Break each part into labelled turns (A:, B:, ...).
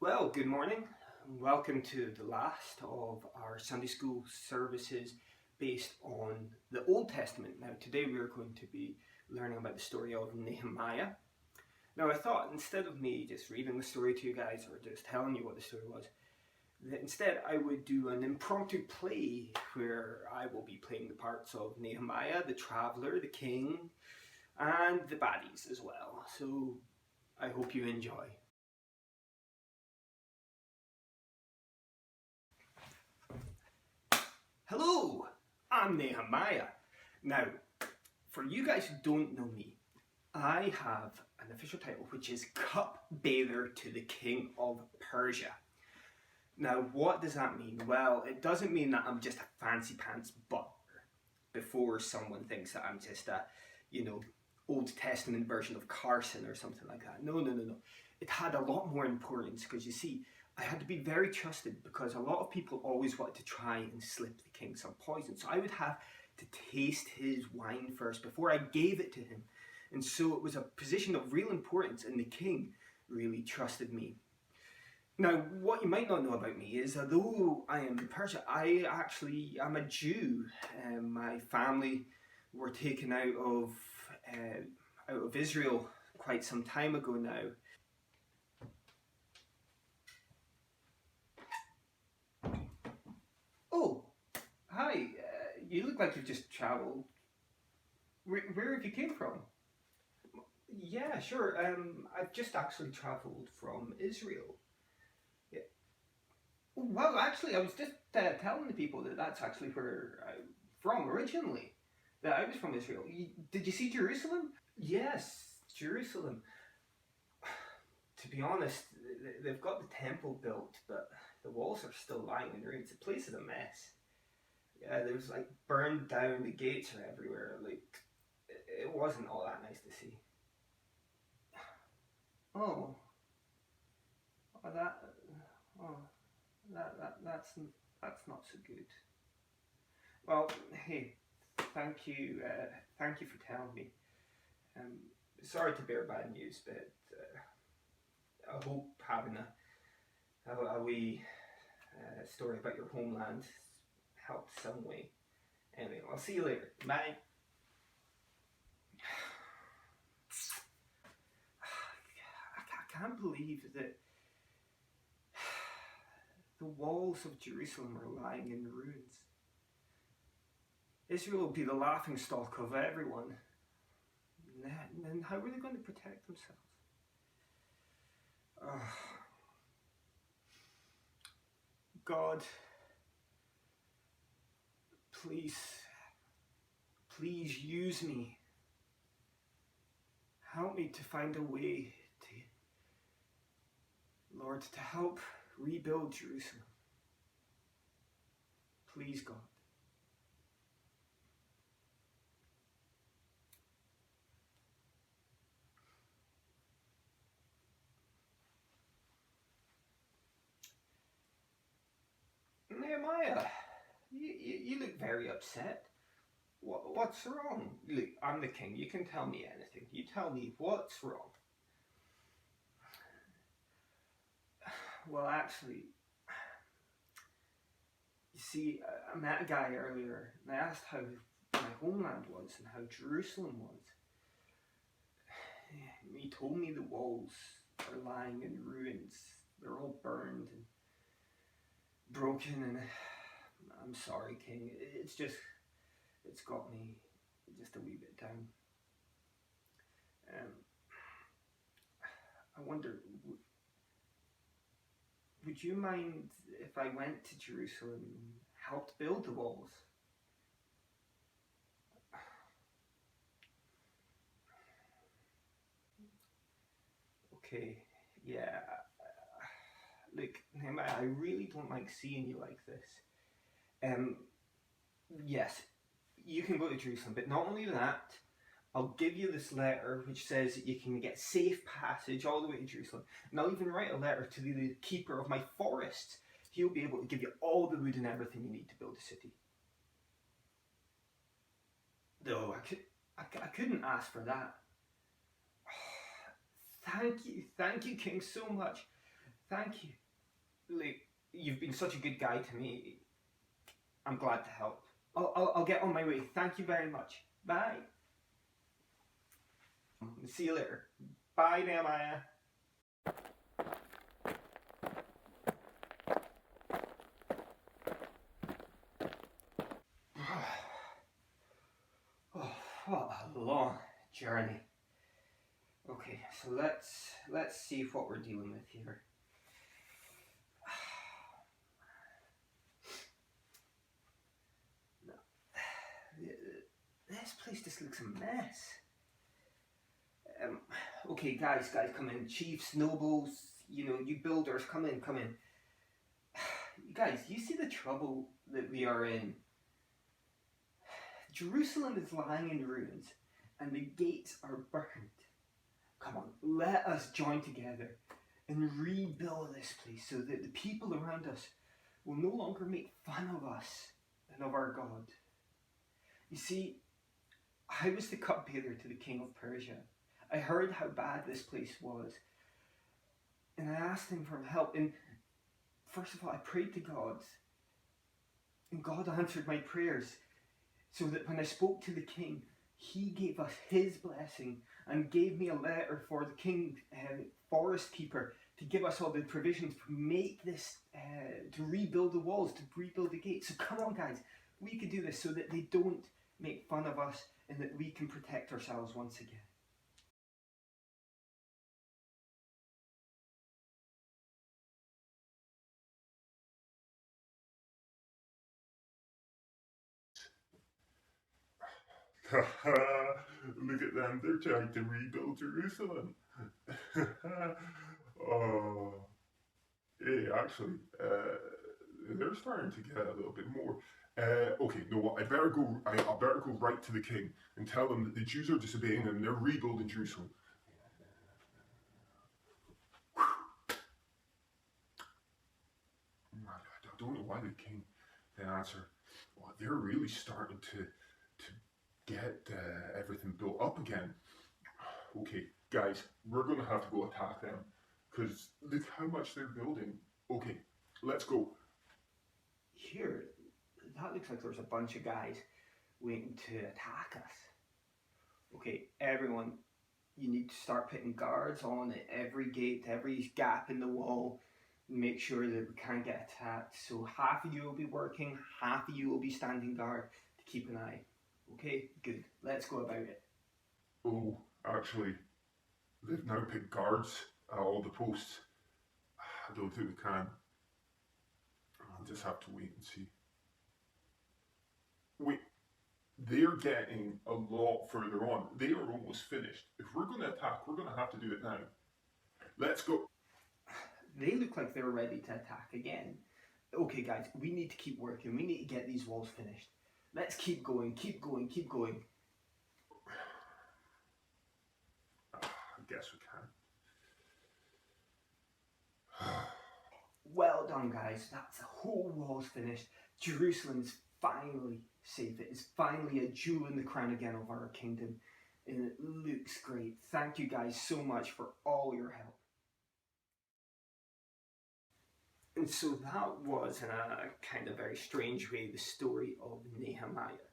A: Well, good morning. Welcome to the last of our Sunday school services based on the Old Testament. Now, today we are going to be learning about the story of Nehemiah. Now, I thought instead of me just reading the story to you guys or just telling you what the story was, that instead I would do an impromptu play where I will be playing the parts of Nehemiah, the traveller, the king, and the baddies as well. So I hope you enjoy. Hello, I'm Nehemiah. Now, for you guys who don't know me, I have an official title which is Cupbearer to the King of Persia. Now, what does that mean? Well, it doesn't mean that I'm just a fancy pants butler before someone thinks that I'm just a, Old Testament version of Carson or something like that. No. It had a lot more importance because you see, I had to be very trusted because a lot of people always wanted to try and slip the king some poison. So I would have to taste his wine first before I gave it to him. And so it was a position of real importance, and the king really trusted me. Now, what you might not know about me is, although I am in Persia, I actually am a Jew. My family were taken out of Israel quite some time ago now. Oh, hi. You look like you've just travelled. Where have you came from? Yeah, sure. I've just actually travelled from Israel. Yeah. Well, actually, I was just telling the people that that's actually where I'm from originally. That I was from Israel. Did you see Jerusalem? Yes, Jerusalem. To be honest, they've got the temple built, but the walls are still lying in ruins. The place is a mess. Yeah, there was like burned down, the gates are everywhere. Like, it wasn't all that nice to see. Oh, oh that, oh, that's not so good. Well, hey, thank you for telling me. Sorry to bear bad news, but I hope having a wee story about your homeland helped some way. Anyway, I'll see you later. Bye. I can't believe that the walls of Jerusalem are lying in ruins. Israel will be the laughing stock of everyone. And how are they going to protect themselves? God, please use me. Help me to find a way Lord, to help rebuild Jerusalem. Please, God. Nehemiah, you look very upset. What's wrong? Look, I'm the king. You can tell me anything. You tell me what's wrong. Well, actually, you see, I met a guy earlier and I asked how my homeland was and how Jerusalem was. He told me the walls are lying in ruins. They're all burned and broken, and I'm sorry, King. It's got me just a wee bit down. I wonder, would you mind if I went to Jerusalem and helped build the walls? Okay, yeah. Look, Nehemiah, I really don't like seeing you like this. Yes, you can go to Jerusalem, but not only that, I'll give you this letter which says that you can get safe passage all the way to Jerusalem. And I'll even write a letter to the keeper of my forest. He'll be able to give you all the wood and everything you need to build a city. No, I couldn't ask for that. Thank you, King, so much. Thank you. Like, you've been such a good guy to me. I'm glad to help. I'll get on my way. Thank you very much. Bye. See you later. Bye, Nehemiah. Oh, what a long journey. Okay, so let's see what we're dealing with here. This place just looks a mess. Okay, guys, come in. Chiefs, nobles, you builders, come in, come in. You guys, you see the trouble that we are in? Jerusalem is lying in ruins, and the gates are burned. Come on, let us join together and rebuild this place so that the people around us will no longer make fun of us and of our God. You see, I was the cupbearer to the king of Persia. I heard how bad this place was, and I asked him for help. And first of all, I prayed to God, and God answered my prayers, so that when I spoke to the king, he gave us his blessing and gave me a letter for the king, forest keeper, to give us all the provisions to make this, to rebuild the walls, to rebuild the gates. So come on, guys, we can do this so that they don't make fun of us and that we can protect ourselves once again.
B: Look at them, they're trying to rebuild Jerusalem. Oh, hey, actually, they're starting to get a little bit more. Okay, no, what? I better go right to the king and tell him that the Jews are disobeying him and they're rebuilding Jerusalem. I don't know why the king didn't answer. Well, they're really starting to get everything built up again. Okay, guys, we're gonna have to go attack them because look how much they're building. Okay, let's go.
A: Here, that looks like there's a bunch of guys waiting to attack us. Okay, everyone, you need to start putting guards on at every gate, every gap in the wall, make sure that we can't get attacked. So half of you will be working, half of you will be standing guard to keep an eye. Okay, good. Let's go about it.
B: Oh, actually, they've now put guards at all the posts. I don't think we can. I'll just have to wait and see. Wait, they're getting a lot further on. They are almost finished. If we're going to attack, we're going to have to do it now. Let's go.
A: They look like they're ready to attack again. Okay, guys, we need to keep working. We need to get these walls finished. Let's keep going, keep going, keep going.
B: I guess we can.
A: Well done, guys. That's the whole wall's finished. Jerusalem is finally safe. It is finally a jewel in the crown again of our kingdom. And it looks great. Thank you guys so much for all your help. And so that was, in a kind of very strange way, the story of Nehemiah.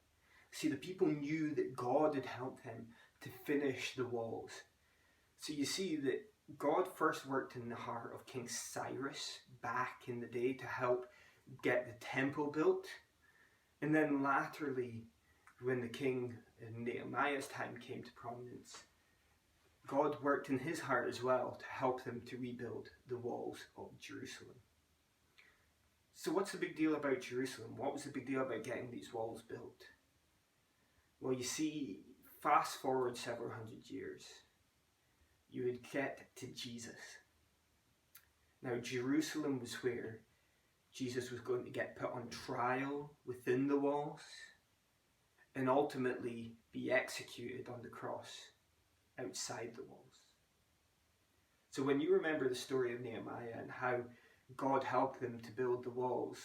A: See, the people knew that God had helped him to finish the walls. So you see that God first worked in the heart of King Cyrus back in the day to help get the temple built. And then latterly, when the king in Nehemiah's time came to prominence, God worked in his heart as well to help them to rebuild the walls of Jerusalem. So what's the big deal about Jerusalem? What was the big deal about getting these walls built? Well, you see, fast forward several hundred years, you would get to Jesus. Now, Jerusalem was where Jesus was going to get put on trial within the walls and ultimately be executed on the cross outside the walls. So when you remember the story of Nehemiah and how God helped them to build the walls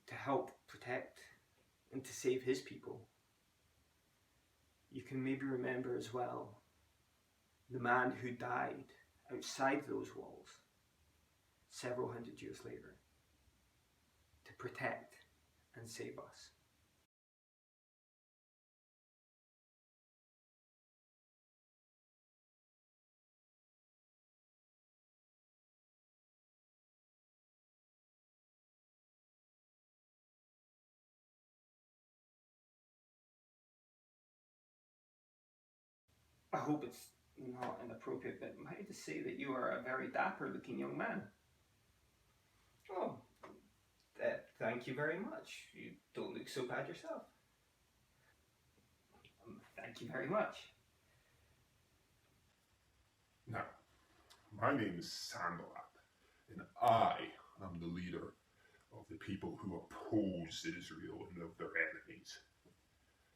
A: to help protect and to save his people, you can maybe remember as well the man who died outside those walls several hundred years later to protect and save us. I hope it's not inappropriate, but am I to say that you are a very dapper looking young man? Oh, thank you very much. You don't look so bad yourself. Thank you very much.
B: Now, my name is Sanballat, and I am the leader of the people who oppose Israel and of their enemies.